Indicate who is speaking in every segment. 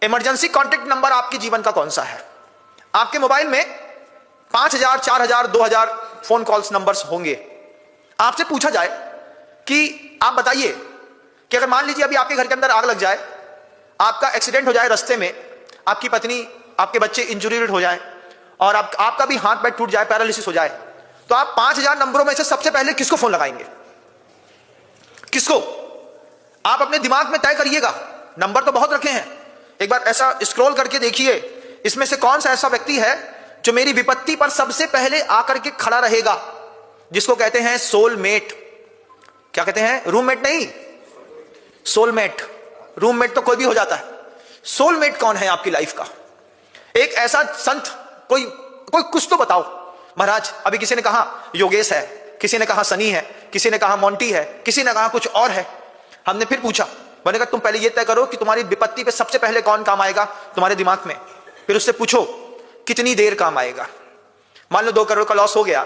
Speaker 1: Emergency contact number आपके जीवन का कौन सा है? आपके मोबाइल में 5,000, 4,000, 2,000 फोन कॉल्स नंबर्स होंगे। आपसे पूछा जाए कि आप बताइए कि अगर मान लीजिए अभी आपके घर के अंदर आग लग जाए, आपका एक्सीडेंट हो जाए, रास्ते में आपकी पत्नी, आपके बच्चे इंजुरीड हो जाए और आपका भी हाथ पैर टूट जाए, पैरालिसिस हो जाए, तो आप 5,000 नंबरों में से सबसे पहले किसको फोन लगाएंगे? किसको? आप अपने दिमाग में तय करिएगा। नंबर तो बहुत रखे हैं, एक बार ऐसा स्क्रॉल करके देखिए, इसमें से कौन सा ऐसा व्यक्ति है जो मेरी विपत्ति पर सबसे पहले आकर के खड़ा रहेगा, जिसको कहते हैं सोलमेट। क्या कहते हैं? रूममेट नहीं, सोलमेट। रूममेट तो कोई भी हो जाता है, सोलमेट कौन है आपकी लाइफ का? एक ऐसा संत, कोई कुछ तो बताओ। महाराज अभी किसी ने कहा योगेश है, किसी ने कहा सनी है, किसी ने कहा मोंटी है, किसी ने कहा कुछ और है। हमने फिर पूछा, मैंने कहा तुम पहले ये तय करो कि तुम्हारी विपत्ति पे सबसे पहले कौन काम आएगा तुम्हारे दिमाग में, फिर उससे पूछो कितनी देर काम आएगा। मान लो 2 करोड़ का लॉस हो गया,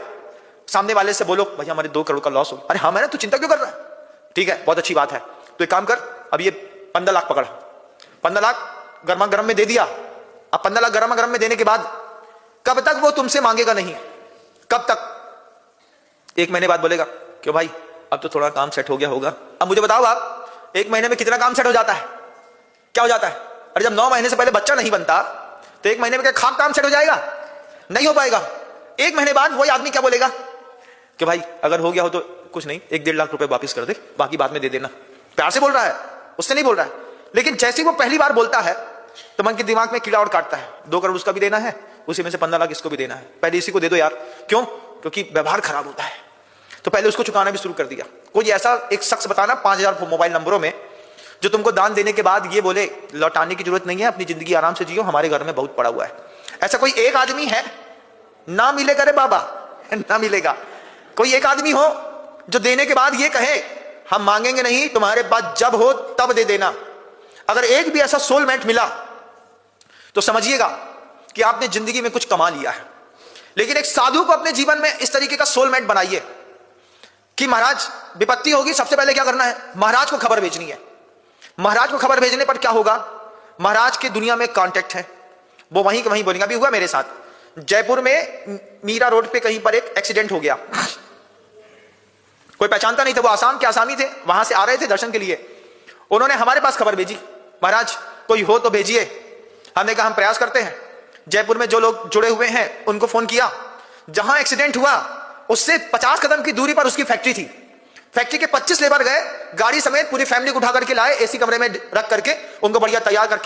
Speaker 1: सामने वाले से बोलो भैया हमारे 2 करोड़ का लॉस हो गया। अरे हाँ मैंने, तू चिंता क्यों कर रहा है? ठीक है, बहुत अच्छी बात है, तो एक काम कर, अब ये 15 लाख पकड़, 15 लाख गर्मा गर्म में दे दिया। अब 15 लाख गर्मा गर्म में देने के बाद कब तक वो तुमसे मांगेगा नहीं? कब तक? 1 महीने बाद बोलेगा क्यों भाई अब तो थोड़ा काम सेट हो गया होगा। अब मुझे बताओ आप 1 महीने में कितना काम सेट हो जाता है? क्या हो जाता है? अरे जब 9 महीने से पहले बच्चा नहीं बनता तो 1 महीने में क्या खाक काम सेट हो जाएगा? नहीं हो पाएगा। 1 महीने बाद वही आदमी क्या बोलेगा कि भाई अगर हो गया हो तो कुछ नहीं, 1-1.5 लाख रुपए वापिस कर दे, बाकी बाद में दे देना। प्यार से बोल रहा है, उससे नहीं बोल रहा है। लेकिन जैसे ही वो पहली बार बोलता है तो मन के दिमाग में कीड़ा और काटता है, 2 करोड़ उसका भी देना है, उसी में से 15 लाख इसको भी देना है, पहले इसी को दे दो यार। क्यों? क्योंकि व्यवहार खराब होता है, तो पहले उसको चुकाना भी शुरू कर दिया। कोई ऐसा एक शख्स बताना 5,000 मोबाइल नंबरों में जो तुमको दान देने के बाद ये बोले लौटाने की जरूरत नहीं है, अपनी जिंदगी आराम से जियो, हमारे घर में बहुत पड़ा हुआ है। ऐसा कोई एक आदमी है? ना मिलेगा रे बाबा, ना मिलेगा। कोई एक आदमी हो जो देने के बाद ये कहे हम मांगेंगे नहीं, तुम्हारे पास जब हो तब दे देना। अगर एक भी ऐसा सोलमेट मिला तो समझिएगा कि आपने जिंदगी में कुछ कमा लिया है। लेकिन एक साधु को अपने जीवन में इस तरीके का सोलमेट बनाइए कि महाराज विपत्ति होगी, सबसे पहले क्या करना है? महाराज को खबर भेजनी है। महाराज को खबर भेजने पर क्या होगा? महाराज के दुनिया में कांटेक्ट है, वो वहीं के वहीं बोलेंगे। अभी हुआ मेरे साथ, जयपुर में मीरा रोड पे कहीं पर एक एक्सीडेंट हो गया, कोई पहचानता नहीं था, वो आसाम के आसामी थे, वहां से आ रहे थे दर्शन के लिए। उन्होंने हमारे पास खबर भेजी, महाराज कोई हो तो भेजिए। हमने कहा हम प्रयास करते हैं। जयपुर में जो लोग जुड़े हुए हैं उनको फोन किया। जहां एक्सीडेंट हुआ उससे 50 कदम की दूरी पर उसकी फैक्ट्री थी। फैक्ट्री के 25 लेबर गए, गाड़ी समेत पूरी फैमिली को उठा करके लाए, एसी कमरे में रख करके उनको बढ़िया तैयार करके